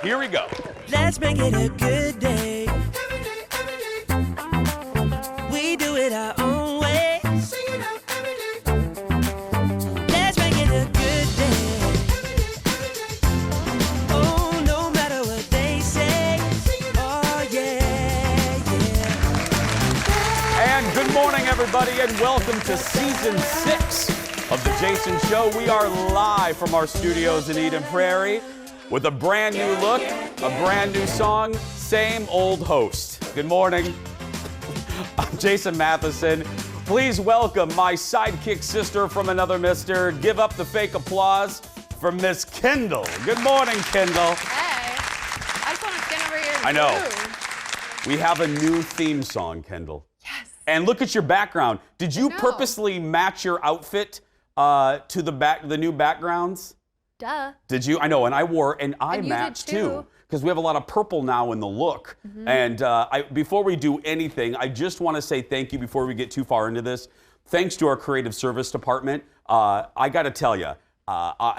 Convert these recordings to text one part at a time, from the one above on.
Here we go. Let's make it a good day. We do it our own way. Let's make it a good day. Oh, no matter what they say. Oh, yeah, yeah. And good morning, everybody, and welcome to Season 6 of The Jason Show. We are live from our studios in Eden Prairie with a brand new look, a brand new song, same old host. Good morning. I'm Jason Matheson. Please welcome my sidekick sister from another mister. Give up the fake applause for Miss Kendall. Good morning, Kendall. Hey, I just want to stand over here and I know. move. We have a new theme song, Kendall. Yes. And look at your background. Did you No. purposely match your outfit to the new backgrounds? Duh. Did you? I know, and I wore, and I And you did matched too. because we have a lot of purple now in the look. And before we do anything, I just want to say thank you before we get too far into this. Thanks to our creative service department. I got to tell you,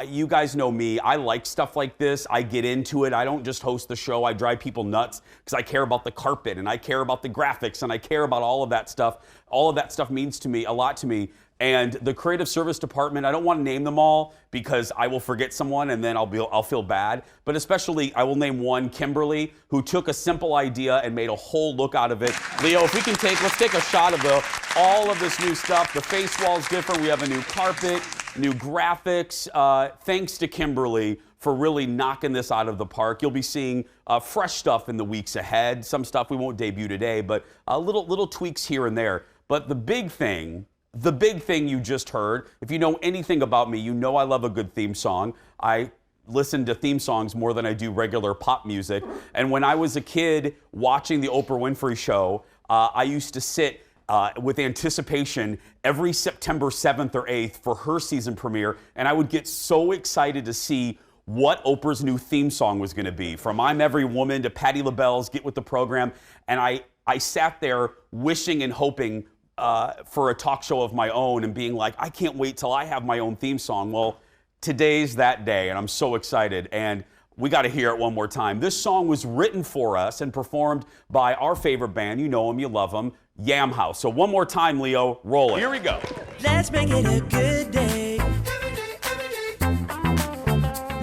you guys know me. I like stuff like this. I get into it. I don't just host the show. I drive people nuts because I care about the carpet and I care about the graphics and I care about all of that stuff. All of that stuff means to me a lot to me. And the creative service department, I don't want to name them all because I will forget someone and then I'll feel bad. But especially, I will name one, Kimberly, who took a simple idea and made a whole look out of it. Leo, if we can let's take a shot of all of this new stuff. The face wall's different. We have a new carpet, new graphics. Thanks to Kimberly for really knocking this out of the park. You'll be seeing fresh stuff in the weeks ahead. Some stuff we won't debut today, but little tweaks here and there. But the big thing you just heard, if you know anything about me, you know I love a good theme song. I listen to theme songs more than I do regular pop music. And when I was a kid watching the Oprah Winfrey Show, I used to sit with anticipation every September 7th or 8th for her season premiere, and I would get so excited to see what Oprah's new theme song was going to be. From I'm Every Woman to Patti LaBelle's Get With the Program. And I sat there wishing and hoping for a talk show of my own and being like, I can't wait till I have my own theme song. Well, today's that day, and I'm so excited. And we got to hear it one more time. This song was written for us and performed by our favorite band. You know them, you love them, Yam Haus. So one more time, Leo, roll it. Here we go. Let's make it a good day.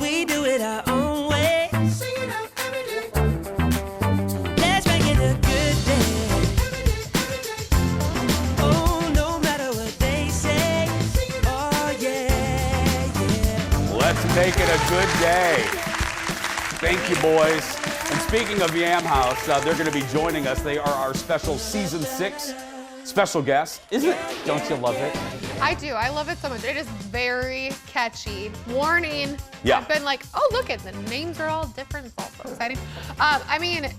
We do it our own way. Let's make it a good day. Oh, no matter what they say. Oh, yeah, yeah. Let's make it a good day. Thank you, boys. And speaking of Yam Haus, they're going to be joining us. They are our special Season 6 special guest. Isn't it? Don't you love it? I do. I love it so much. It is very catchy. Warning. Yeah. I've been like, oh, look at the names are all different. It's all so exciting. I mean,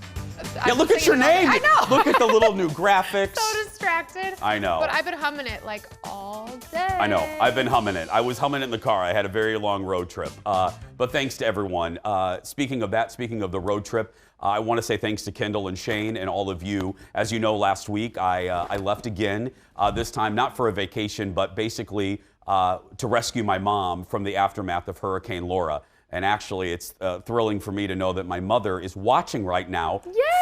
Yeah, look at your name. I know. Look at the little new graphics. So distracted. I know. But I've been humming it like all day. I know. I've been humming it. I was humming it in the car. I had a very long road trip. But thanks to everyone. Speaking of that, speaking of the road trip, I want to say thanks to Kendall and Shane and all of you. As you know, last week I left again. This time not for a vacation, but basically to rescue my mom from the aftermath of Hurricane Laura. And actually, it's thrilling for me to know that my mother is watching right now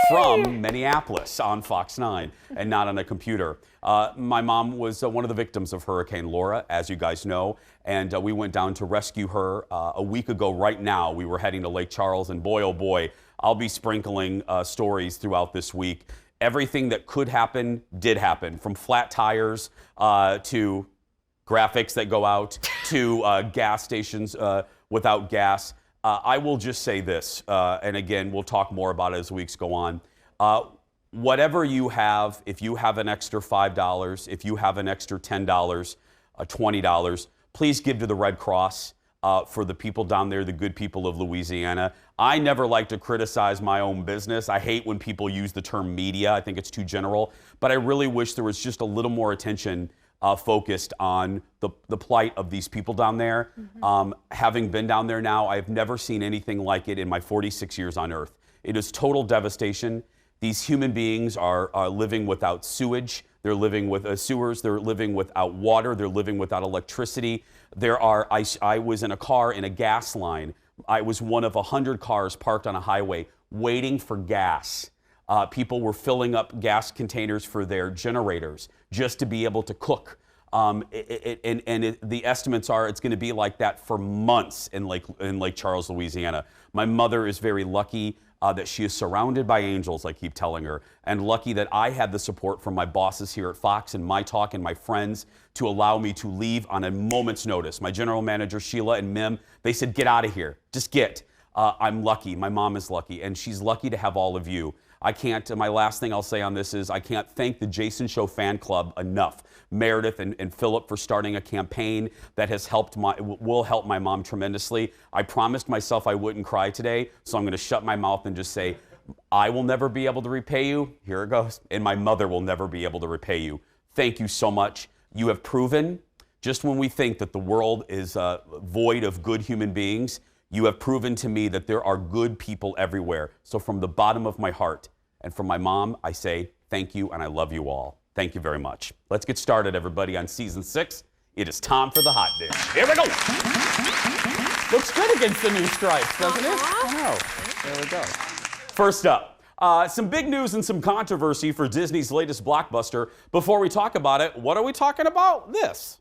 from Minneapolis on Fox 9 and not on a computer. My mom was one of the victims of Hurricane Laura, as you guys know, and we went down to rescue her a week ago right now. We were heading to Lake Charles, and boy, oh boy, I'll be sprinkling stories throughout this week. Everything that could happen did happen, from flat tires to graphics that go out to gas stations without gas. I will just say this, and again, we'll talk more about it as weeks go on. Whatever you have, if you have an extra $5, if you have an extra $10, $20, please give to the Red Cross for the people down there, the good people of Louisiana. I never like to criticize my own business. I hate when people use the term media. I think it's too general. But I really wish there was just a little more attention focused on the plight of these people down there. Having been down there now, I've never seen anything like it in my 46 years on Earth. It is total devastation. These human beings are living without sewage. They're living with sewers. They're living without water. They're living without electricity. I was in a car in a gas line I was one of 100 cars parked on a highway waiting for gas. People were filling up gas containers for their generators just to be able to cook. The estimates are it's going to be like that for months in Lake Charles, Louisiana. My mother is very lucky that she is surrounded by angels, I keep telling her, and lucky that I had the support from my bosses here at Fox and My Talk and my friends to allow me to leave on a moment's notice. My general manager, Sheila, and Mim, they said, get out of here. Just get. I'm lucky. My mom is lucky, and she's lucky to have all of you. I can't, my last thing I'll say on this is I can't thank the Jason Show fan club enough. Meredith and Philip for starting a campaign that has will help my mom tremendously. I promised myself I wouldn't cry today, so I'm going to shut my mouth and just say, I will never be able to repay you. Here it goes. And my mother will never be able to repay you. Thank you so much. You have proven, just when we think that the world is void of good human beings, you have proven to me that there are good people everywhere. So from the bottom of my heart and from my mom, I say thank you and I love you all. Thank you very much. Let's get started, everybody, on season 6. It is time for the hot dish. Here we go. Looks good against the new stripes, doesn't it? Oh, there we go. First up, some big news and some controversy for Disney's latest blockbuster. Before we talk about it, what are we talking about? This.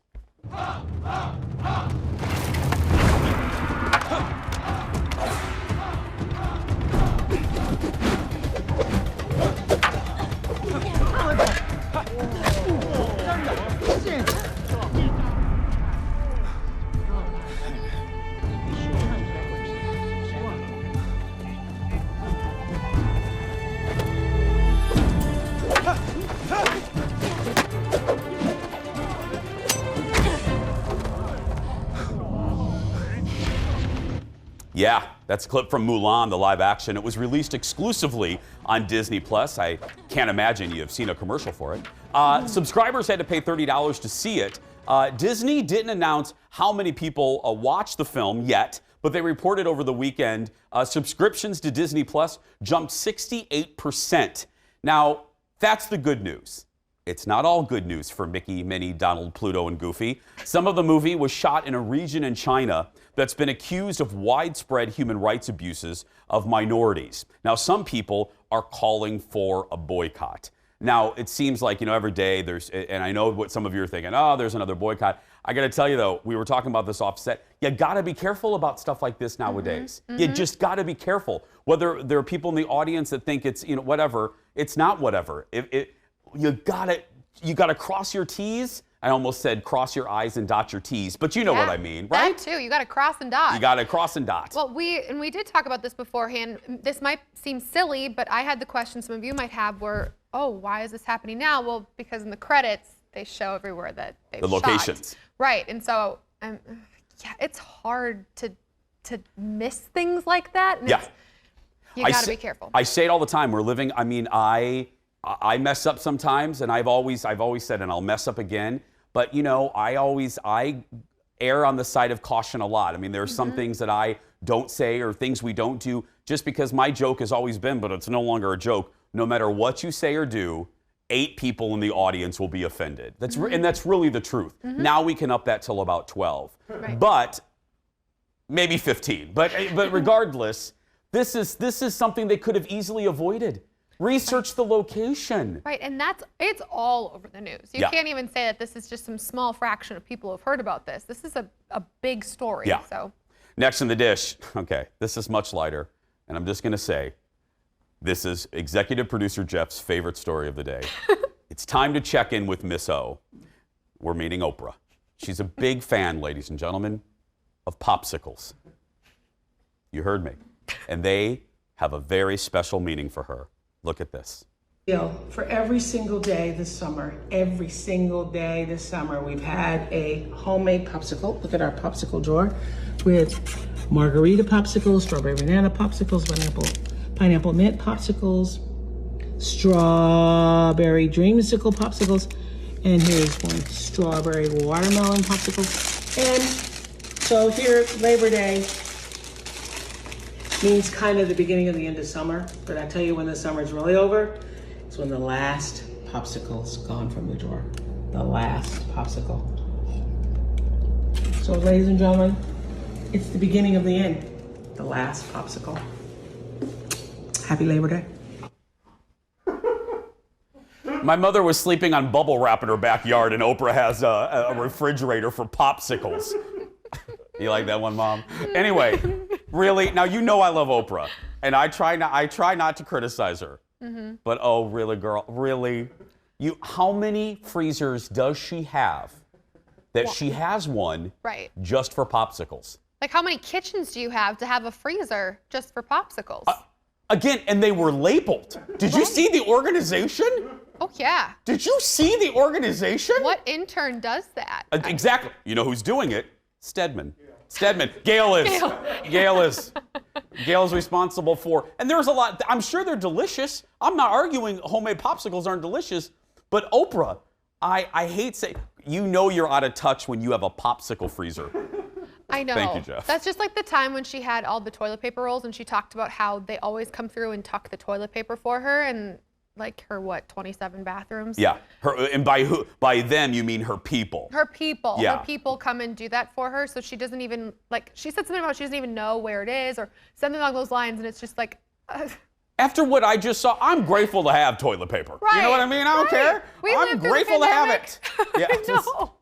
Yeah, that's a clip from Mulan, the live action. It was released exclusively on Disney+. I can't imagine you've seen a commercial for it. Subscribers had to pay $30 to see it. Disney didn't announce how many people watched the film yet, but they reported over the weekend subscriptions to Disney+ jumped 68%. Now, that's the good news. It's not all good news for Mickey, Minnie, Donald, Pluto, and Goofy. Some of the movie was shot in a region in China that's been accused of widespread human rights abuses of minorities. Now, some people are calling for a boycott. Now, it seems like, every day there's, and I know what some of you are thinking, oh, there's another boycott. I got to tell you, though, we were talking about this offset. You got to be careful about stuff like this nowadays. You just got to be careful. Whether there are people in the audience that think it's, whatever, it's not whatever. You gotta cross your T's. I almost said cross your I's and dot your T's, but you know what I mean, right? That too. You gotta cross and dot. You gotta cross and dot. Well, we did talk about this beforehand. This might seem silly, but I had the question some of you might have were, oh, why is this happening now? Well, because in the credits they show everywhere that they've shot. The locations. Right, and so yeah, it's hard to miss things like that. And you gotta be careful. I say it all the time. We're living. I mean, I mess up sometimes, and I've always said, and I'll mess up again. But I err on the side of caution a lot. I mean, there are some things that I don't say or things we don't do, just because my joke has always been, but it's no longer a joke. No matter what you say or do, 8 people in the audience will be offended. And that's really the truth. Now we can up that till about 12, but maybe 15. But regardless, this is something they could have easily avoided. Research the location. Right, and it's all over the news. You can't even say that this is just some small fraction of people who have heard about this. This is a big story. Yeah. So. Next in the dish, okay, this is much lighter, and I'm just going to say, this is executive producer Jeff's favorite story of the day. It's time to check in with Miss O. We're meeting Oprah. She's a big fan, ladies and gentlemen, of popsicles. You heard me. And they have a very special meaning for her. Look at this. For every single day this summer, we've had a homemade popsicle. Look at our popsicle drawer with margarita popsicles, strawberry banana popsicles, pineapple mint popsicles, strawberry dreamsicle popsicles, and here's one strawberry watermelon popsicle. And so here, Labor Day means kind of the beginning of the end of summer, but I tell you when the summer's really over, it's when the last popsicle's gone from the drawer. The last popsicle. So ladies and gentlemen, it's the beginning of the end. the last popsicle. Happy Labor Day. My mother was sleeping on bubble wrap in her backyard, and Oprah has a refrigerator for popsicles. You like that one, Mom? Anyway, really, now you know I love Oprah, and I try not to criticize her. But oh, really, girl, really? How many freezers does she have that she has one just for popsicles? Like, how many kitchens do you have to have a freezer just for popsicles? Again, and they were labeled. Did you see the organization? Oh, yeah. Did you see the organization? What intern does that? Exactly. You know who's doing it? Stedman. Stedman. Gail is. Gail is. Gail's responsible for, and there's a lot, I'm sure they're delicious. I'm not arguing homemade popsicles aren't delicious, but Oprah, I hate saying, you know you're out of touch when you have a popsicle freezer. I know. Thank you, Jeff. That's just like the time when she had all the toilet paper rolls and she talked about how they always come through and tuck the toilet paper for her and like her, 27 bathrooms? Yeah, and by them you mean her people. Her people. Yeah. Her people come and do that for her, so she doesn't even, she said something about she doesn't even know where it is or something along those lines, and it's just like... After what I just saw, I'm grateful to have toilet paper. Right. You know what I mean? I don't care. I'm grateful to have it. Yeah. I know.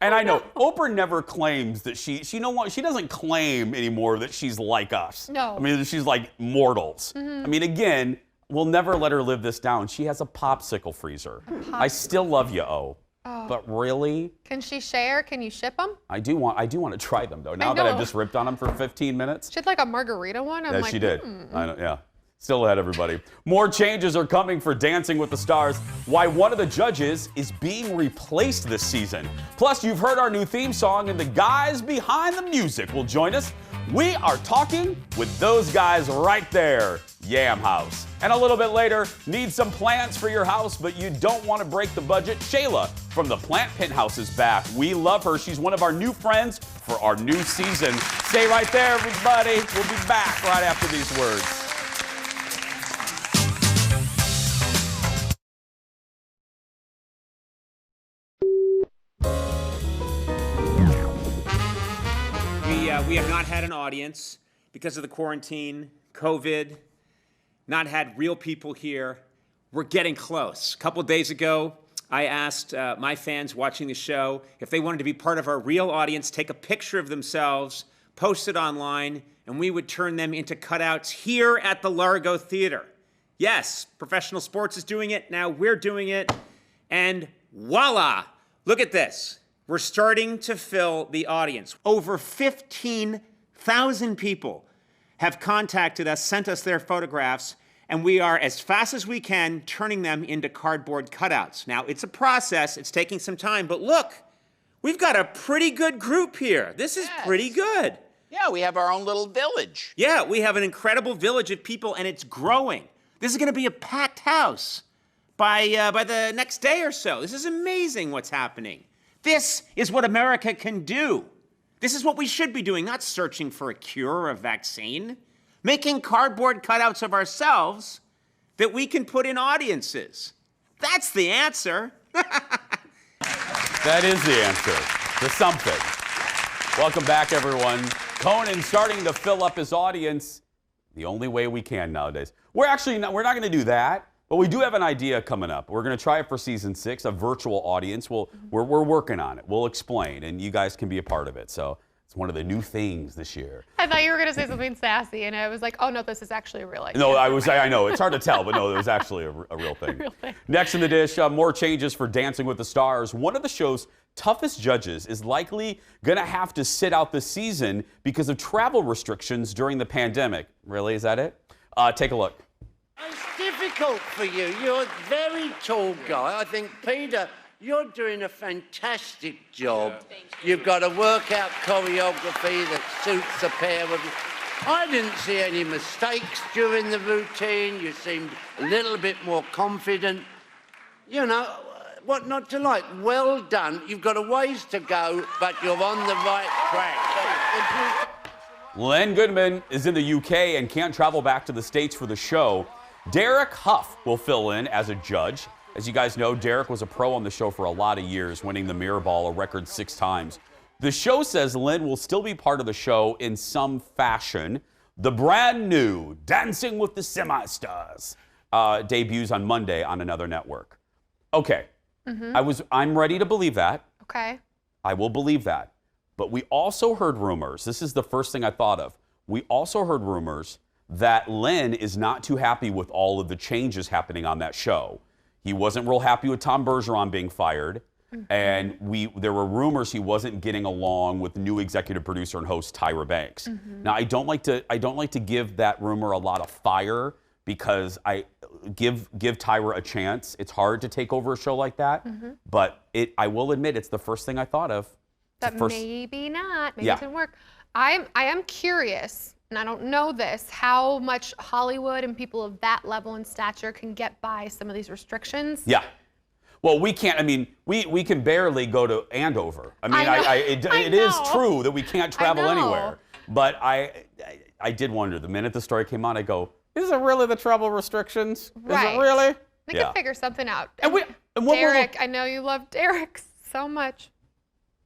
And I know Oprah never claims that she doesn't claim anymore that she's like us. No. I mean, she's like mortals. I mean, again, we'll never let her live this down. She has a popsicle freezer. I still love you, but really? Can she share? Can you ship them? I do want to try them though. Now that I've just ripped on them for 15 minutes. She had like a margarita one. I'm Yeah, like, she did. I know, yeah. Still ahead, everybody. More changes are coming for Dancing with the Stars. Why one of the judges is being replaced this season. Plus, you've heard our new theme song, and the guys behind the music will join us. We are talking with those guys right there, Yam Haus. And a little bit later, need some plants for your house, but you don't want to break the budget? Shayla from the Plant Penthouse is back. We love her. She's one of our new friends for our new season. Stay right there, everybody. We'll be back right after these words. We have not had an audience because of the quarantine, COVID, not had real people here. We're getting close. A couple of days ago, I asked my fans watching the show if they wanted to be part of our real audience, take a picture of themselves, post it online, and we would turn them into cutouts here at the Largo Theater. Yes, professional sports is doing it. Now we're doing it. And voila, look at this. We're starting to fill the audience. Over 15,000 people have contacted us, sent us their photographs, and we are, as fast as we can, turning them into cardboard cutouts. Now, it's a process. It's taking some time. But look, we've got a pretty good group here. This is pretty good. Yeah, we have our own little village. Yeah, we have an incredible village of people, and it's growing. This is going to be a packed house by the next day or so. This is amazing what's happening. This is what America can do. This is what we should be doing, not searching for a cure or a vaccine. Making cardboard cutouts of ourselves that we can put in audiences. That's the answer. That is the answer to something. Welcome back, everyone. Conan starting to fill up his audience the only way we can nowadays. We're not going to do that. But we do have an idea coming up. We're going to try it for season 6, a virtual audience. We're working on it. We'll explain, and you guys can be a part of it. So it's one of the new things this year. I thought you were going to say something sassy, and I was like, oh, no, this is actually a real idea. No, I know. It's hard to tell, but no, it was actually a real thing. Real thing. Next in the dish, more changes for Dancing with the Stars. One of the show's toughest judges is likely going to have to sit out the season because of travel restrictions during the pandemic. Really? Is that it? Take a look. It's difficult for you. You're a very tall guy. I think, Peter, you're doing a fantastic job. You've got a workout choreography that suits the pair of you. I didn't see any mistakes during the routine. You seemed a little bit more confident. You know, what not to like? Well done. You've got a ways to go, but you're on the right track. Len Goodman is in the UK and can't travel back to the States for the show. Derek Huff will fill in as a judge. As you guys know, Derek was a pro on the show for a lot of years, winning the Mirror Ball a record 6 times. The show says Len will still be part of the show in some fashion. The brand new Dancing with the Semi-Stars debuts on Monday on another network. Okay, I'm ready to believe that. Okay. I will believe that. But we also heard rumors. This is the first thing I thought of. We also heard rumors that Lynn is not too happy with all of the changes happening on that show. He wasn't real happy with Tom Bergeron being fired. And there were rumors he wasn't getting along with new executive producer and host Tyra Banks. Now I don't like to give that rumor a lot of fire because I give Tyra a chance. It's hard to take over a show like that, but I will admit it's the first thing I thought of. That maybe not. Maybe Yeah. it didn't work. I am curious, and I don't know this, how much Hollywood and people of that level and stature can get by some of these restrictions. Yeah. Well, we can't. I mean, we can barely go to Andover. I mean, it is true that we can't travel anywhere. But I did wonder the minute the story came on. I go, is it really the travel restrictions? Right. Is it really? They can figure something out. And Derek, I know you love Derek so much.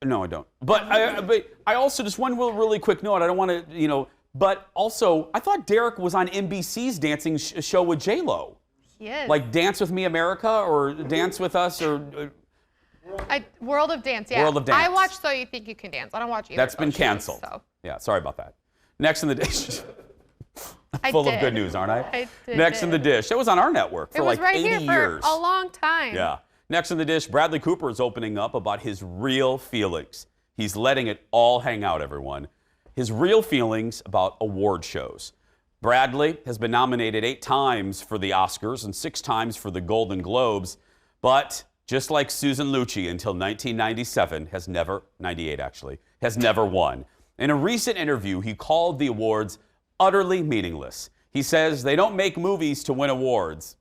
No, I don't. But I also just one really quick note. I don't want to, But also, I thought Derek was on NBC's dancing show with J-Lo. He is. Like Dance with Me America or Dance with Us or World of Dance, yeah. World of Dance. I watch So You Think You Can Dance. I don't watch either. That's of been those shows, canceled. so. Yeah, sorry about that. Next in the dish. I Full of did. good news, aren't I? I did. Next in the dish. That was on our network for It was like right 80 here years. for a long time. Yeah. Next in the dish, Bradley Cooper is opening up about his real feelings. He's letting it all hang out, everyone. His real feelings about award shows. Bradley has been nominated 8 times for the Oscars and 6 times for the Golden Globes, but just like Susan Lucci until 1997, 98 actually, has never won. In a recent interview, he called the awards utterly meaningless. He says they don't make movies to win awards.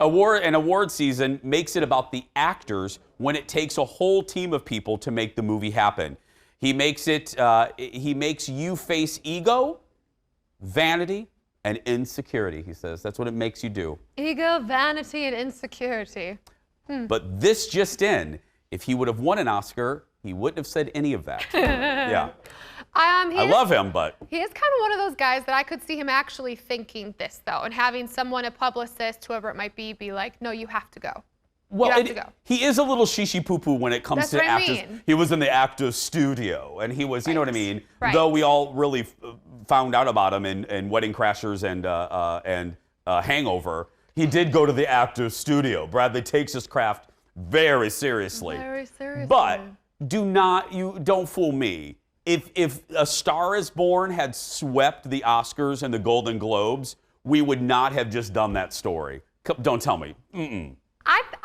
Award season makes it about the actors when it takes a whole team of people to make the movie happen. He makes you face ego, vanity, and insecurity, he says. That's what it makes you do. Ego, vanity, and insecurity. But this just in, if he would have won an Oscar, he wouldn't have said any of that. Yeah. I love him, but... He is kind of one of those guys that I could see him actually thinking this, though, and having someone, a publicist, whoever it might be like, no, you have to go. Well, you have to go. He is a little shishi-poo-poo when it comes That's to what I actors. mean. He was in the actor's studio, and he was, you know what I mean? Right. Though we all really found out about him in Wedding Crashers and Hangover, he did go to the actor's studio. Bradley takes his craft very seriously. Very seriously. But don't fool me. If A Star Is Born had swept the Oscars and the Golden Globes, we would not have just done that story. Don't tell me. Mm-mm.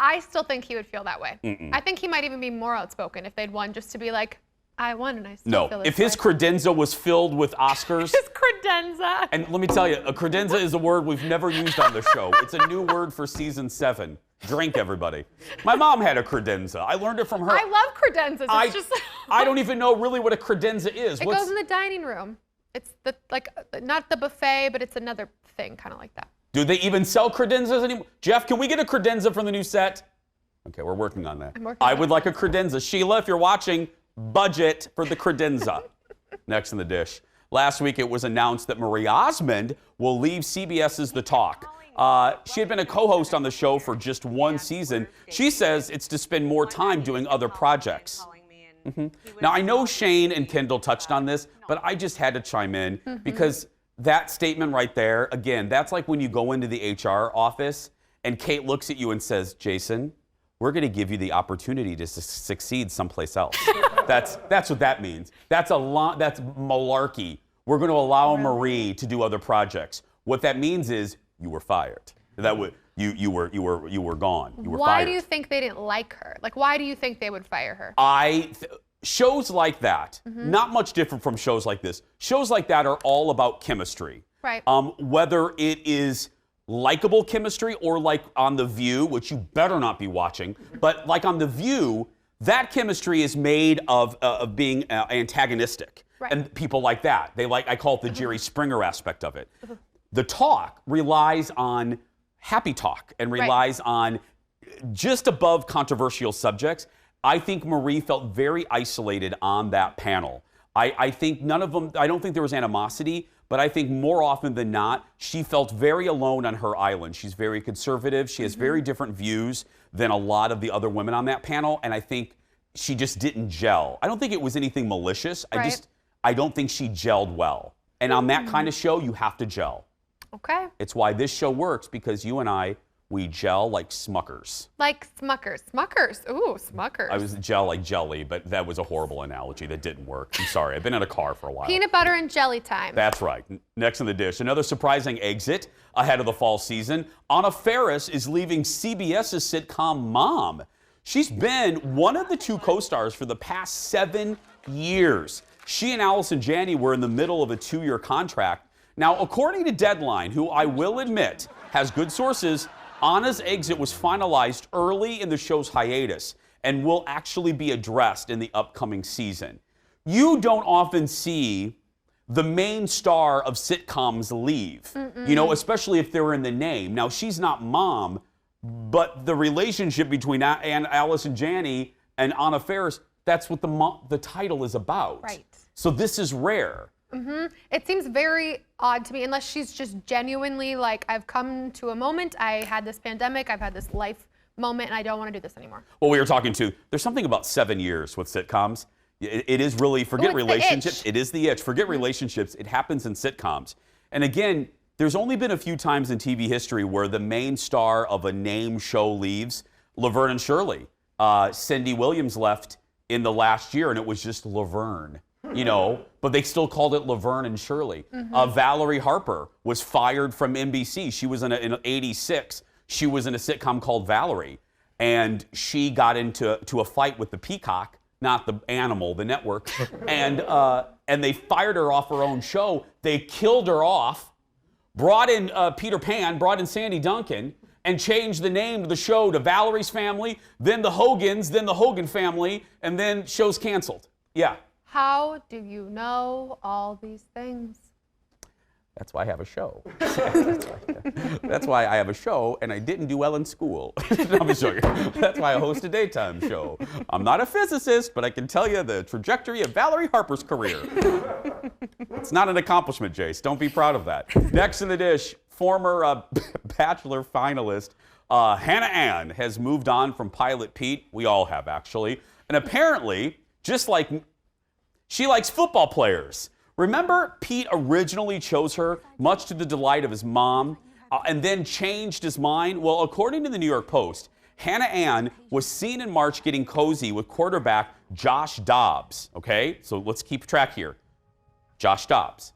I still think he would feel that way. I think he might even be more outspoken if they'd won, just to be like, I won and I still feel if this his way. credenza was filled with Oscars. His credenza. And let me tell you, a credenza is a word we've never used on the show. It's a new word for season 7. Drink, everybody. My mom had a credenza. I learned it from her. I love credenzas. It's just I don't even know really what a credenza is. it goes in the dining room. It's not the buffet, but it's another thing, kind of like that. Do they even sell credenzas anymore? Jeff, can we get a credenza from the new set? Okay, we're working on that. I would like a credenza. Sheila, if you're watching, budget for the credenza. Next in the dish. Last week, it was announced that Marie Osmond will leave CBS's The Talk. She had been a co-host on the show for just 1 season. She says it's to spend more time doing other projects. Now, I know Shane and Kendall touched on this, but I just had to chime in because that statement right there, again, that's like when you go into the HR office and Kate looks at you and says, Jason, we're going to give you the opportunity to succeed someplace else. That's what that means. That's malarkey. We're going to allow Marie to do other projects. What that means is you were fired. You were gone. You were fired. Why do you think they didn't like her? Like, why do you think they would fire her? Shows like that, not much different from shows like this. Shows like that are all about chemistry. Right. Whether it is likable chemistry or like on The View, which you better not be watching, but like on The View, that chemistry is made of being antagonistic. Right. And people like that. I call it the Jerry Springer aspect of it. The Talk relies on happy talk and relies on just above controversial subjects. I think Marie felt very isolated on that panel. I think none of them, I don't think there was animosity, but I think more often than not, she felt very alone on her island. She's very conservative. She has very different views than a lot of the other women on that panel, and I think she just didn't gel. I don't think it was anything malicious. I don't think she gelled well. And on that kind of show, you have to gel. Okay. It's why this show works, because you and I, we gel like Smuckers. Like Smuckers. Smuckers. Ooh, Smuckers. I was gel like jelly, but that was a horrible analogy. That didn't work. I'm sorry. I've been in a car for a while. Peanut butter and jelly time. That's right. Next in the dish, another surprising exit ahead of the fall season. Anna Faris is leaving CBS's sitcom Mom. She's been one of the two co-stars for the past 7 years. She and Allison Janney were in the middle of a 2-year contract. Now, according to Deadline, who I will admit has good sources, Anna's exit was finalized early in the show's hiatus and will actually be addressed in the upcoming season. You don't often see the main star of sitcoms leave, you know, especially if they're in the name. Now, she's not Mom, but the relationship between Allison Janney and Anna Faris, that's what the title is about. Right. So this is rare. It seems very odd to me, unless she's just genuinely like, I've come to a moment, I had this pandemic, I've had this life moment, and I don't want to do this anymore. Well, we were talking to, there's something about 7 years with sitcoms. It is really, forget relationships. It is the itch. Forget relationships. It happens in sitcoms. And again, there's only been a few times in TV history where the main star of a name show leaves. Laverne and Shirley. Cindy Williams left in the last year, and it was just Laverne. You know, but they still called it Laverne and Shirley. Valerie Harper was fired from NBC. She was in 86. She was in a sitcom called Valerie, and she got into a fight with the Peacock, not the animal, the network, and they fired her off her own show. They killed her off, brought in Peter Pan, brought in Sandy Duncan, and changed the name of the show to Valerie's Family, then the Hogans, then the Hogan Family, and then show's canceled. Yeah. How do you know all these things? That's why I have a show. That's why I have a show, and I didn't do well in school. No, I'm just joking. That's why I host a daytime show. I'm not a physicist, but I can tell you the trajectory of Valerie Harper's career. It's not an accomplishment, Jace. Don't be proud of that. Next in the dish, former Bachelor finalist Hannah Ann has moved on from Pilot Pete. We all have, actually. And apparently, just like she likes football players. Remember, Pete originally chose her, much to the delight of his mom, and then changed his mind? Well, according to the New York Post, Hannah Ann was seen in March getting cozy with quarterback Josh Dobbs. Okay, so let's keep track here. Josh Dobbs.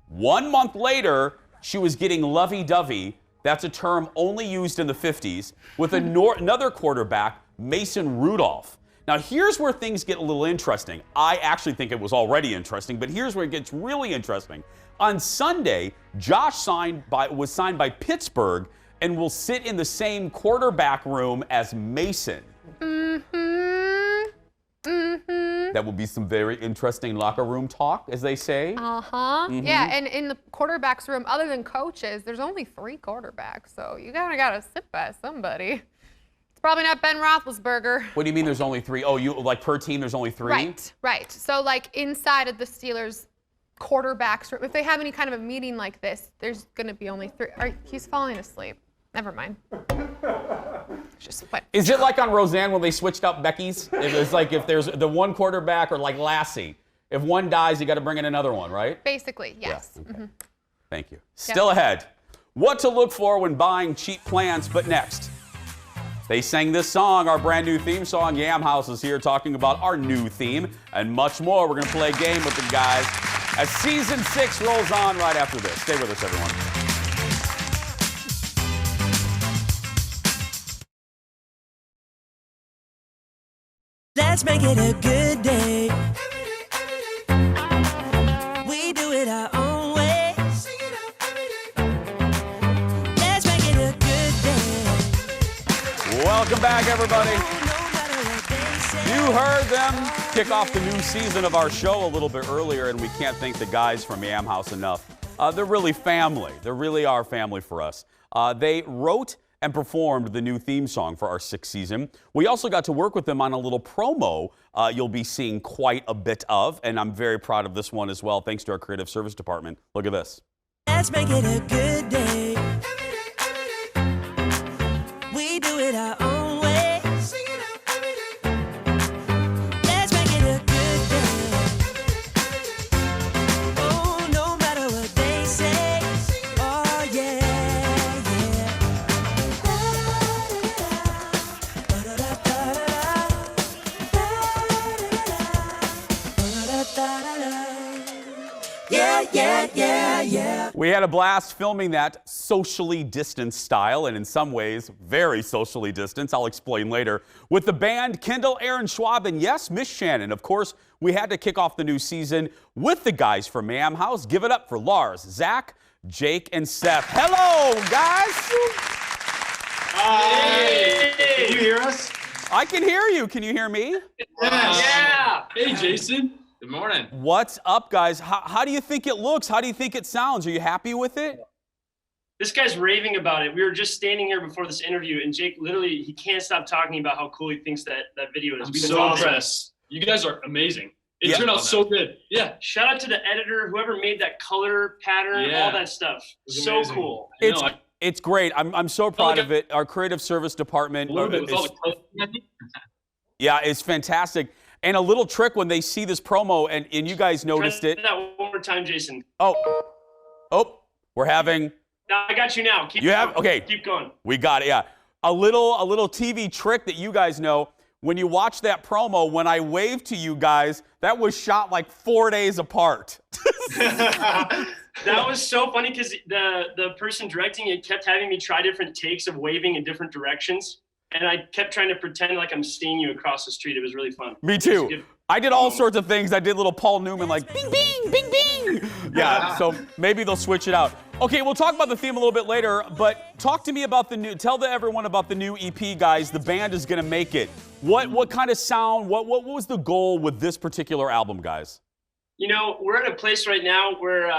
1 month later, she was getting lovey-dovey. That's a term only used in the 50s, with another quarterback, Mason Rudolph. Now, here's where things get a little interesting. I actually think it was already interesting, but here's where it gets really interesting. On Sunday, Josh was signed by Pittsburgh and will sit in the same quarterback room as Mason. That will be some very interesting locker room talk, as they say. Yeah, and in the quarterback's room, other than coaches, there's only 3 quarterbacks, so you kind of got to sit by somebody. Probably not Ben Roethlisberger. What do you mean there's only 3? Oh, you like per team there's only 3? Right. So like inside of the Steelers quarterbacks, if they have any kind of a meeting like this, there's going to be only 3. He's falling asleep. Never mind. Just what? Is it like on Roseanne when they switched up Becky's? It was like if there's the one quarterback, or like Lassie, if one dies, you got to bring in another one, right? Basically, yes. Yeah, okay. Thank you. Still ahead. What to look for when buying cheap plants, but next. They sang this song, our brand new theme song. Yam Haus is here talking about our new theme and much more. We're going to play a game with them, guys, as season 6 rolls on right after this. Stay with us, everyone. Let's make it a good day. We do it our own way. Let's make it a good day. Welcome back, everybody. You heard them kick off the new season of our show a little bit earlier, and we can't thank the guys from Yam Haus enough. They're really family. They really are family for us. They wrote and performed the new theme song for our 6th season. We also got to work with them on a little promo you'll be seeing quite a bit of, and I'm very proud of this one as well, thanks to our creative service department. Look at this. Let's make it a good day. We do it our own way. Sing it out every day. Let's make it a good day. Oh, no matter what they say. Oh, yeah, yeah. Yeah, yeah, yeah, yeah. We had a blast filming that socially distanced style, and in some ways, very socially distanced. I'll explain later. With the band, Kendall, Aaron Schwab, and yes, Miss Shannon. Of course, we had to kick off the new season with the guys from Yam Haus. Give it up for Lars, Zach, Jake, and Seth. Hello, guys. Hey, can you hear us? I can hear you. Can you hear me? Yeah. Hey, Jason. Good morning. What's up, guys? How do you think it looks? How do you think it sounds? Are you happy with it? This guy's raving about it. We were just standing here before this interview, and Jake literally, he can't stop talking about how cool he thinks that video is. I'm so impressed. You guys are amazing. It turned out so good. Yeah. Shout out to the editor, whoever made that color pattern, all that stuff. So amazing. Cool. It's great. I'm so proud of it. Our creative service department. Yeah, it's fantastic. And a little trick when they see this promo, and you guys noticed it. That one more time, Jason. Oh, we're having. No, I got you now. Keep you going. have okay. Keep going. We got it. Yeah, a little TV trick that you guys know. When you watch that promo, when I waved to you guys, that was shot like 4 days apart. That was so funny because the person directing it kept having me try different takes of waving in different directions. And I kept trying to pretend like I'm seeing you across the street. It was really fun. Me too. I did all sorts of things. I did little Paul Newman like bing, bing, bing, bing. Yeah, so maybe they'll switch it out. Okay, we'll talk about the theme a little bit later, but talk to me about tell everyone about the new EP, guys. The band is going to make it. What kind of sound, what was the goal with this particular album, guys? You know, we're at a place right now where,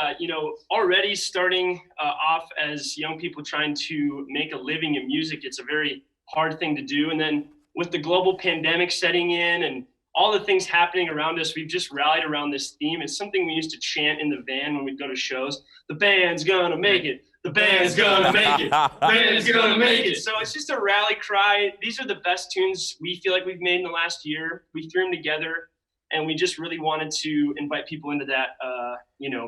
already starting off as young people trying to make a living in music, it's a very hard thing to do. And then with the global pandemic setting in and all the things happening around us, we've just rallied around this theme. It's something we used to chant in the van when we'd go to shows. The band's gonna make it. The band's gonna make it. The band's gonna make it. So it's just a rally cry. These are the best tunes we feel like we've made in the last year. We threw them together, and we just really wanted to invite people into that,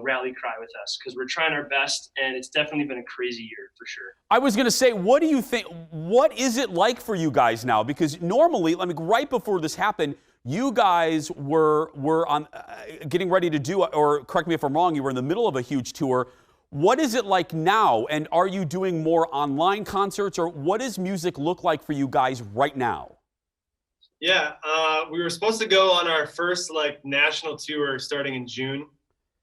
rally cry with us because we're trying our best, and it's definitely been a crazy year for sure. I was going to say, what do you think? What is it like for you guys now? Because normally, right before this happened, you guys were on getting ready to do, or correct me if I'm wrong, you were in the middle of a huge tour. What is it like now? And are you doing more online concerts, or what does music look like for you guys right now? Yeah, we were supposed to go on our first national tour starting in June,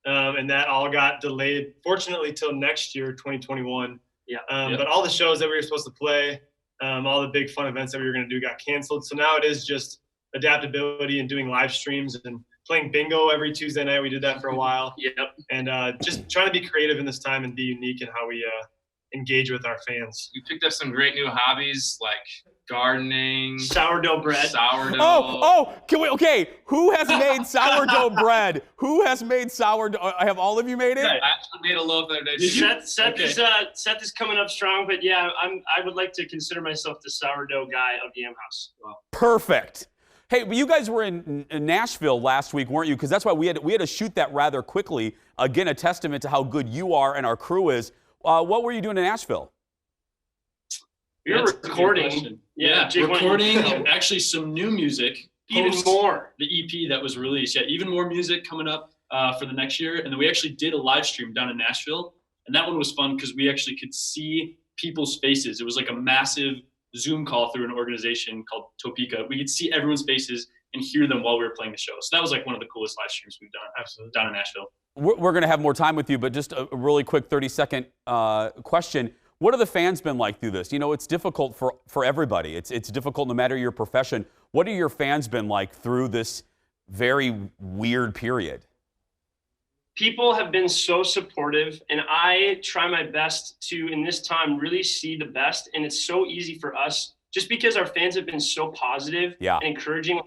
and that all got delayed, fortunately, till next year, 2021. But all the shows that we were supposed to play, all the big fun events that we were going to do got canceled. So now it is just adaptability and doing live streams and playing bingo every Tuesday night. We did that for a while. And just trying to be creative in this time and be unique in how we engage with our fans. We picked up some great new hobbies like gardening, sourdough bread. Who has made sourdough bread? Who has made sourdough? Have all of you made it? I actually made a loaf the other day. Seth is coming up strong, but yeah, I would like to consider myself the sourdough guy of Yam Haus. Well, perfect. Hey, you guys were in Nashville last week, weren't you? Because that's why we had to shoot that rather quickly. Again, a testament to how good you are and our crew is. What were you doing in Nashville? We were recording. Recording and actually some new music. Even more. The EP that was released. Yeah, even more music coming up for the next year. And then we actually did a live stream down in Nashville. And that one was fun because we actually could see people's faces. It was like a massive Zoom call through an organization called Topeka. We could see everyone's faces and hear them while we were playing the show. So that was like one of the coolest live streams we've done. Absolutely. Down in Nashville. We're going to have more time with you, but just a really quick 30-second question. What have the fans been like through this? You know, it's difficult for everybody. It's difficult no matter your profession. What have your fans been like through this very weird period? people have been so supportive, and I try my best to, in this time, really see the best. And it's so easy for us just because our fans have been so positive and encouraging.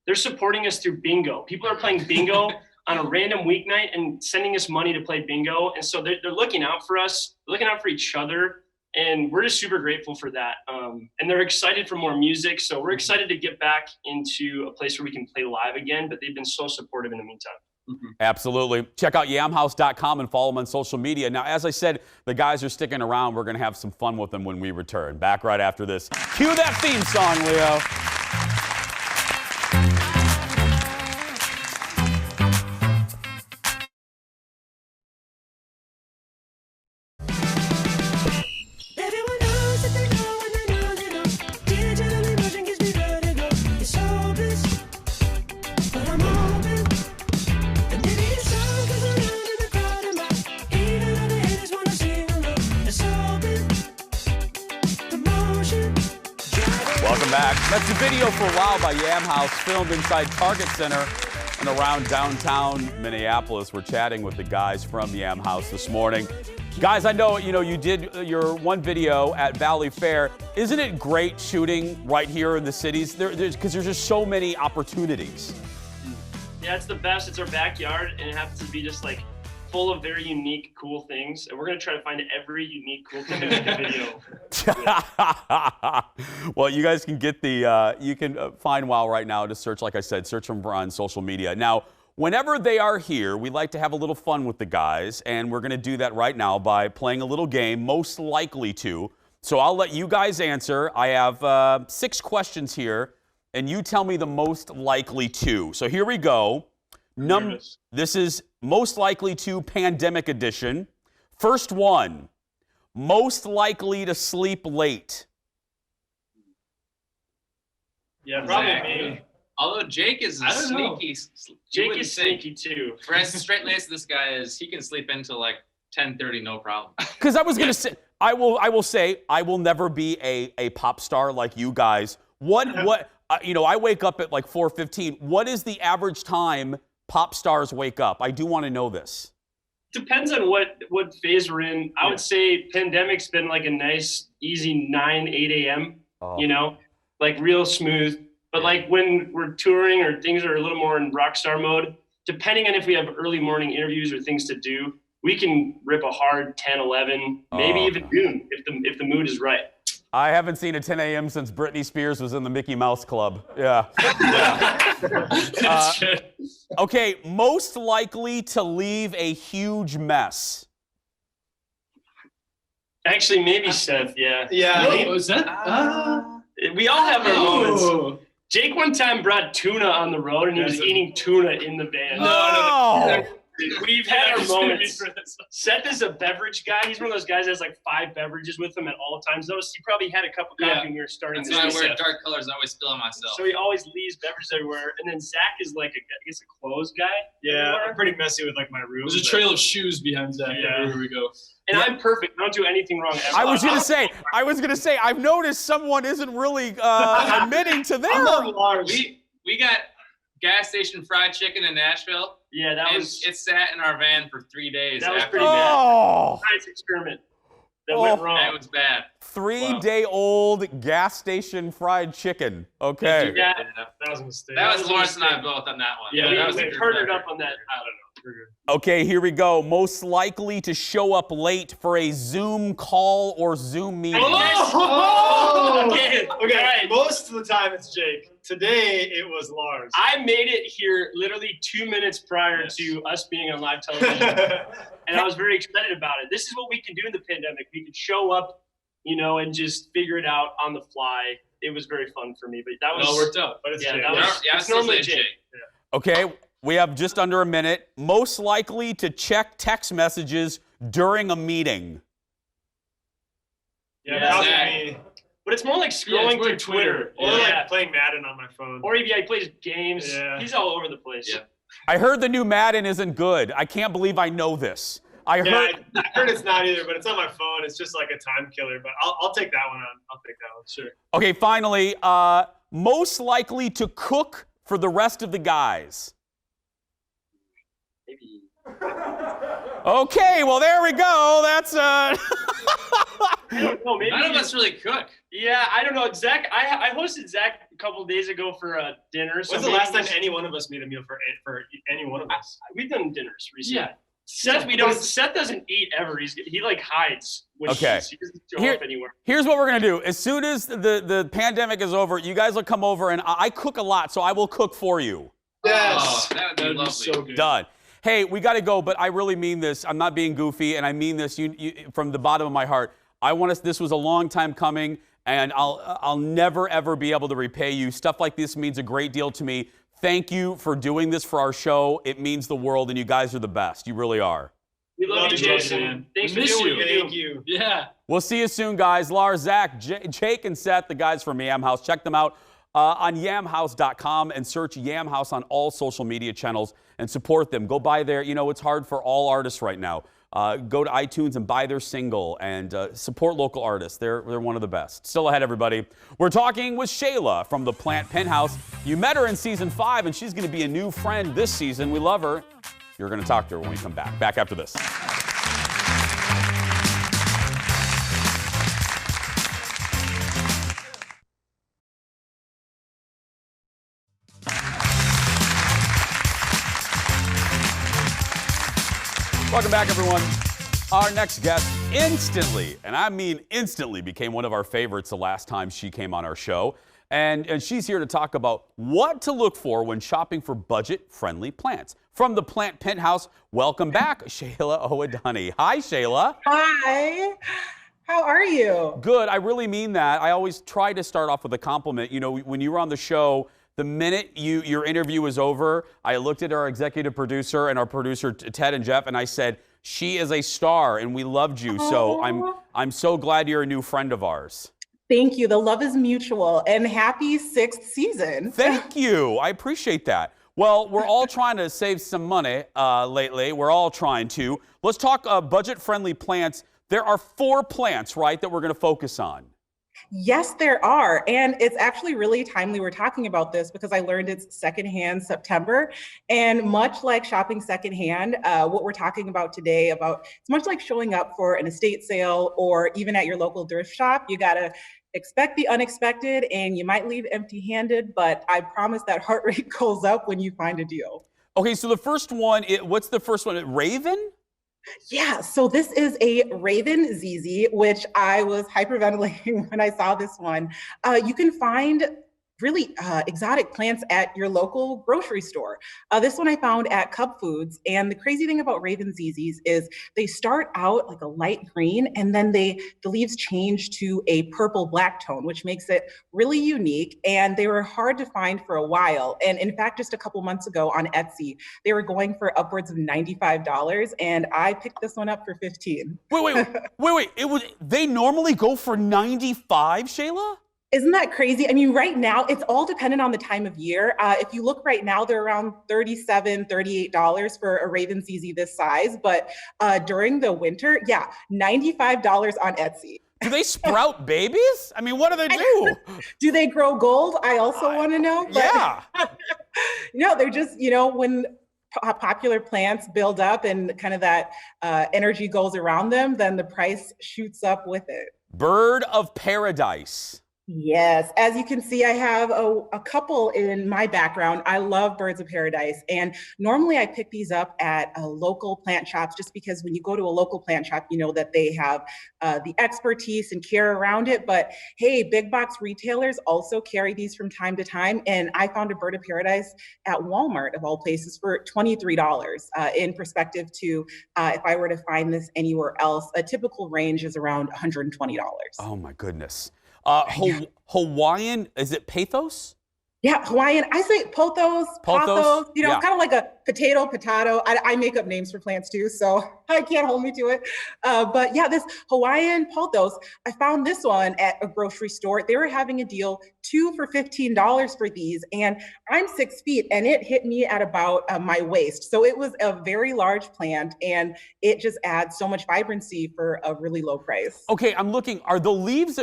They're supporting us through bingo. People are playing bingo on a random weeknight and sending us money to play bingo. And so they're looking out for us, looking out for each other. And we're just super grateful for that. And they're excited for more music. So we're excited to get back into a place where we can play live again, but they've been so supportive in the meantime. Absolutely. Check out yamhaus.com and follow them on social media. Now, as I said, the guys are sticking around. We're going to have some fun with them when we return. Back right after this. Cue that theme song, Leo. Everyone knows that they know and they know they know. Digital emotion gives me vertigo. It's hopeless, but I'm open. And maybe it's all 'cause I'm out in the crowd and my even other haters wanna sing along. It's open, the motion. Welcome back. That's the video for a while by Yam Haus, filmed inside Target Center and around downtown Minneapolis. We're chatting with the guys from Yam Haus this morning. Guys, I know, you did your one video at Valley Fair. Isn't it great shooting right here in the cities? Because there's just so many opportunities. Yeah, it's the best. It's our backyard, and it happens to be just like full of very unique, cool things. And we're going to try to find every unique, cool thing to make a video. Well, you guys can get you can find WOW right now. Just search, like I said, search them on social media. Now, whenever they are here, we like to have a little fun with the guys, and we're going to do that right now by playing a little game, most likely to. So I'll let you guys answer. I have 6 questions here, and you tell me the most likely to. So here we go. This is most likely to pandemic edition. First one, most likely to sleep late. Yeah, probably me. Although Jake is a sneaky. Jake is sneaky too. For as straight laced this guy is, he can sleep until like 10:30, no problem. Because I was gonna say, I will say, I will never be a pop star like you guys. I wake up at like 4:15. What is the average time pop stars wake up? I do want to know this. Depends on what phase we're in. I would say pandemic's been like a nice, easy 9, 8 a.m. Like real smooth. But like when we're touring or things are a little more in rock star mode, depending on if we have early morning interviews or things to do, we can rip a hard 10, 11, maybe even noon if the mood is right. I haven't seen a 10 a.m. since Britney Spears was in the Mickey Mouse Club. Yeah. That's good. Okay, most likely to leave a huge mess. Actually, maybe Seth, yeah. Yeah. Was that? We all have our moments. Jake one time brought tuna on the road, and he was eating tuna in the van. No. We've had our moments. Seth is a beverage guy. He's one of those guys that has like 5 beverages with him at all times. He probably had a cup of coffee when we were starting. That's why I wear dark colors and always spill on myself. So he always leaves beverages everywhere. And then Zach is like, I guess, a clothes guy. Yeah, everywhere. I'm pretty messy with like my room. There's a trail of shoes behind Zach everywhere we go. And I'm perfect. I don't do anything wrong ever. I was gonna say, I've noticed someone isn't really admitting to their. We got gas station fried chicken in Nashville. Yeah, it sat in our van for 3 days. That was after pretty bad. Science experiment that went wrong. That was bad. 3-day-old gas station fried chicken. Okay. Yeah, that was a mistake. That was Lawrence and I both on that one. Yeah, we partnered up on that. I don't know. Okay, here we go. Most likely to show up late for a Zoom call or Zoom meeting. Okay. Right. Most of the time it's Jake. Today it was Lars. I made it here literally 2 minutes prior to us being on live television, and I was very excited about it. This is what we can do in the pandemic. We can show up, and just figure it out on the fly. It was very fun for me, but that was all worked out. But it's Jake. It's normally Jake. Okay, we have just under a minute. Most likely to check text messages during a meeting. Yeah, probably me. But it's more like scrolling through Twitter. Or like playing Madden on my phone. Or he plays games. Yeah. He's all over the place. Yeah. I heard the new Madden isn't good. I can't believe I know this. I heard it's not either, but it's on my phone. It's just like a time killer. But I'll take that one on. I'll take that one. Sure. Okay, finally, most likely to cook for the rest of the guys. Okay, well, there we go. That's I don't know. Maybe None of us really cook. Yeah, I don't know. Zach, I hosted Zach a couple of days ago for dinner. So When's the last time any one of us made a meal for any one of us? We've done dinners recently. Yeah. Seth doesn't eat ever. He like hides when he eats. He doesn't show up anywhere. Here's what we're gonna do. As soon as the pandemic is over, you guys will come over, and I cook a lot, so I will cook for you. Yes. Oh, that would be lovely. So good. Done. Hey, we got to go, but I really mean this. I'm not being goofy, and I mean this from the bottom of my heart. I want us. This was a long time coming, and I'll never ever be able to repay you. Stuff like this means a great deal to me. Thank you for doing this for our show. It means the world, and you guys are the best. You really are. We love you, Jason. Thanks for doing what you do. Thank you. Yeah. We'll see you soon, guys. Lars, Zach, Jake, and Seth, the guys from Yam Haus. Check them out on yamhouse.com and search Yam Haus on all social media channels and support them. Go buy their, it's hard for all artists right now. Go to iTunes and buy their single and support local artists. They're one of the best. Still ahead, everybody. We're talking with Shayla from the Plant Penthouse. You met her in season 5, and she's going to be a new friend this season. We love her. You're going to talk to her when we come back. Back after this. Welcome back, everyone. Our next guest instantly, and I mean instantly, became one of our favorites the last time she came on our show. And she's here to talk about what to look for when shopping for budget-friendly plants. From the Plant Penthouse, welcome back, Shayla Owadani. Hi, Shayla. Hi. How are you? Good. I really mean that. I always try to start off with a compliment. When you were on the show, the minute your interview was over, I looked at our executive producer and our producer, Ted and Jeff, and I said, she is a star, and we loved you. So I'm so glad you're a new friend of ours. Thank you. The love is mutual, and happy 6th season. Thank you. I appreciate that. Well, we're all trying to save some money lately. We're all trying to. Let's talk budget-friendly plants. There are 4 plants, right, that we're going to focus on. Yes, there are. And it's actually really timely we're talking about this because I learned it's secondhand September. And much like shopping secondhand, what we're talking about today it's much like showing up for an estate sale or even at your local thrift shop. You got to expect the unexpected and you might leave empty-handed, but I promise that heart rate goes up when you find a deal. Okay, so the first one, what's the first one? Raven? Yeah, so this is a Raven ZZ, which I was hyperventilating when I saw this one. You can find really exotic plants at your local grocery store. This one I found at Cub Foods. And the crazy thing about Raven ZZs is they start out like a light green and then the leaves change to a purple black tone, which makes it really unique. And they were hard to find for a while. And in fact, just a couple months ago on Etsy, they were going for upwards of $95. And I picked this one up for $15. Wait. They normally go for $95, Shayla? Isn't that crazy? I mean, right now, it's all dependent on the time of year. If you look right now, they're around $37, $38 for a Raven ZZ this size. But during the winter, yeah, $95 on Etsy. Do they sprout babies? I mean, what do they do? Do they grow gold? I also want to know. But, yeah. No, they're just, when popular plants build up and kind of that energy goes around them, then the price shoots up with it. Bird of paradise. Yes, as you can see, I have a couple in my background. I love birds of paradise, and normally I pick these up at local plant shops just because when you go to a local plant shop, you know that they have the expertise and care around it. But hey, big box retailers also carry these from time to time, and I found a bird of paradise at Walmart, of all places, for $23. In perspective to if I were to find this anywhere else, a typical range is around $120. Oh my goodness. Hawaiian, is it pathos? Yeah, Hawaiian. I say pothos, pothos, kind of like a potato. I make up names for plants too, so I can't hold me to it. But yeah, this Hawaiian pothos, I found this one at a grocery store. They were having a deal, 2 for $15 for these, and I'm 6 feet, and it hit me at about my waist. So it was a very large plant, and it just adds so much vibrancy for a really low price. Okay, I'm looking. Are the leaves,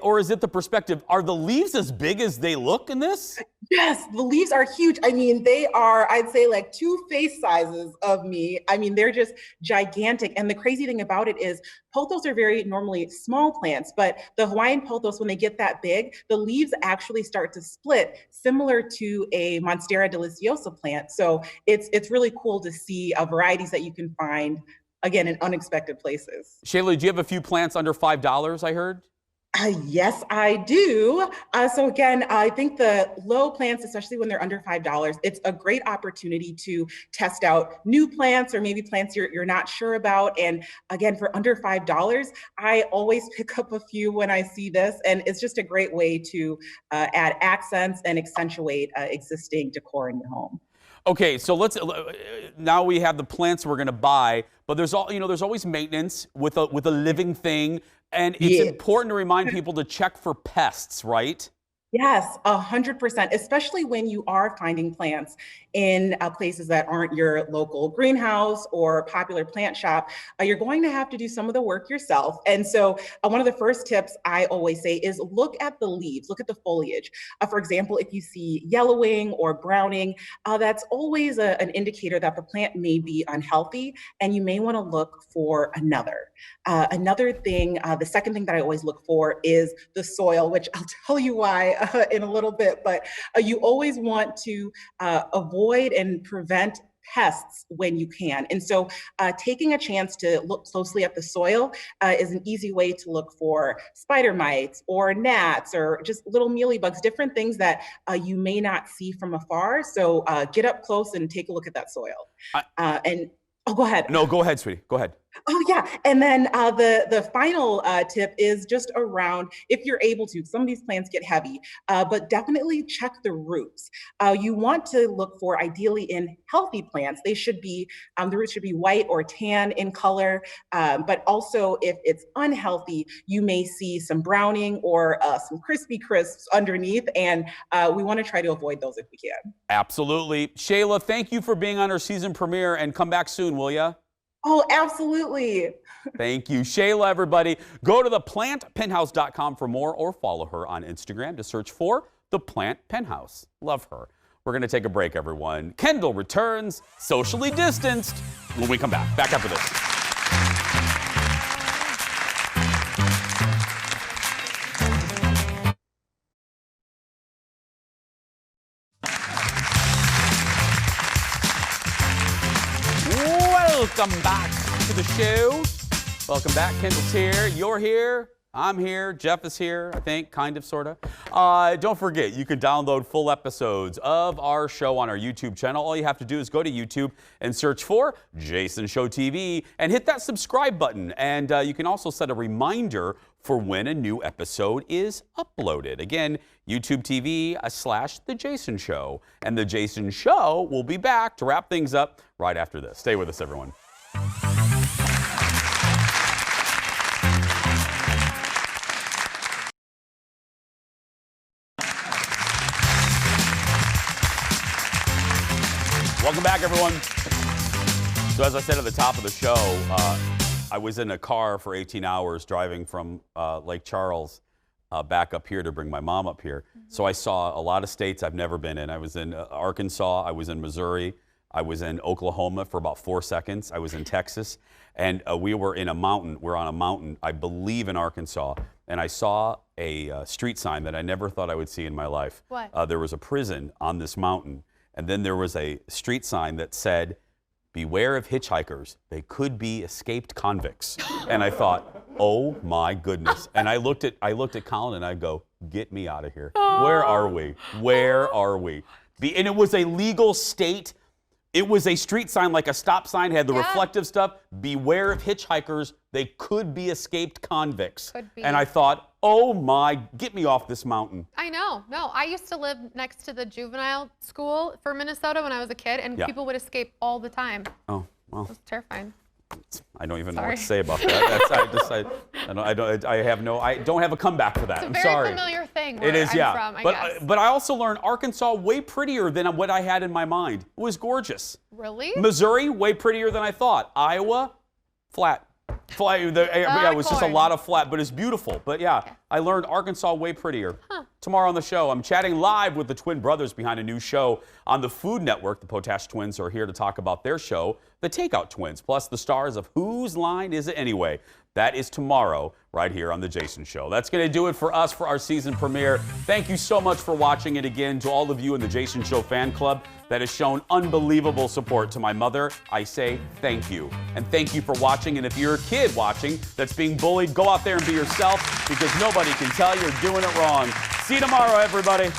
or is it the perspective? Are the leaves as big as they look in this? Yes, the leaves are huge. I mean, they are, I'd say, like 2 face sizes of me. I mean, they're just gigantic. And the crazy thing about it is pothos are very normally small plants, but the Hawaiian pothos, when they get that big, the leaves actually start to split, similar to a Monstera deliciosa plant. So it's really cool to see varieties that you can find, again, in unexpected places. Shayla, do you have a few plants under $5, I heard? Yes, I do. So again, I think the low plants, especially when they're under $5, it's a great opportunity to test out new plants or maybe plants you're not sure about. And again, for under $5, I always pick up a few when I see this. And it's just a great way to add accents and accentuate existing decor in your home. Okay, so now we have the plants we're going to buy, but there's always maintenance with a living thing. And it's important to remind people to check for pests, right? Yes, 100%, especially when you are finding plants in places that aren't your local greenhouse or popular plant shop. You're going to have to do some of the work yourself. And so one of the first tips I always say is look at the leaves, look at the foliage. For example, if you see yellowing or browning, that's always an indicator that the plant may be unhealthy and you may want to look for another. Another thing, the second thing that I always look for is the soil, which I'll tell you why in a little bit, but you always want to avoid and prevent pests when you can. And so taking a chance to look closely at the soil is an easy way to look for spider mites or gnats or just little mealybugs, different things that you may not see from afar. So get up close and take a look at that soil. Go ahead. No, go ahead, sweetie. Go ahead. Oh yeah, and then the final tip is just around, if you're able to, some of these plants get heavy, but definitely check the roots. You want to look for, ideally in healthy plants, they should be, the roots should be white or tan in color, but also if it's unhealthy, you may see some browning or some crispy crisps underneath, and we want to try to avoid those if we can. Absolutely. Shayla, thank you for being on our season premiere, and come back soon, will ya? Oh, absolutely. Thank you. Shayla, everybody. Go to theplantpenthouse.com for more or follow her on Instagram to search for The Plant Penthouse. Love her. We're going to take a break, everyone. Kendall returns, socially distanced, when we come back. Back after this. Welcome back to the show. Welcome back. Kendall's here. You're here. I'm here. Jeff is here, I think, kind of, sort of. Don't forget, you can download full episodes of our show on our YouTube channel. All you have to do is go to YouTube and search for Jason Show TV and hit that subscribe button. And you can also set a reminder for when a new episode is uploaded. Again, YouTube TV/The Jason Show. And The Jason Show will be back to wrap things up right after this. Stay with us, everyone. Welcome back, everyone. So as I said at the top of the show, I was in a car for 18 hours driving from Lake Charles back up here to bring my mom up here. So I saw a lot of states I've never been in. I was in Arkansas, I was in Missouri, I was in Oklahoma for about 4 seconds, I was in Texas, and we were in a mountain. We're on a mountain, I believe in Arkansas, and I saw a street sign that I never thought I would see in my life. What? There was a prison on this mountain, and then there was a street sign that said, "Beware of hitchhikers. They could be escaped convicts." And I thought, oh my goodness. And I looked at Colin and I go, get me out of here. Where are we? Where are we? And it was a legal state. It was a street sign, like a stop sign, had the reflective stuff. Beware of hitchhikers. They could be escaped convicts. Could be. And I thought, oh my, get me off this mountain. I know. No, I used to live next to the juvenile school for Minnesota when I was a kid, and people would escape all the time. Oh, well. It was terrifying. I don't even know what to say about that. I don't have a comeback for that. It's a I'm very sorry. familiar thing. It is, I'm from, I guess. But I also learned Arkansas way prettier than what I had in my mind. It was gorgeous. Really? Missouri way prettier than I thought. Iowa, flat. Yeah, it was just a lot of flat, but it's beautiful. But yeah, I learned Arkansas way prettier. Tomorrow on the show, I'm chatting live with the twin brothers behind a new show on the Food Network. The Potash twins are here to talk about their show, The Takeout Twins, plus the stars of Whose Line Is It Anyway? That is tomorrow right here on The Jason Show. That's going to do it for us for our season premiere. Thank you so much for watching it again. To all of you in the Jason Show fan club that has shown unbelievable support to my mother, I say thank you. And thank you for watching. And if you're a kid watching that's being bullied, go out there and be yourself, because nobody can tell you're doing it wrong. See you tomorrow, everybody.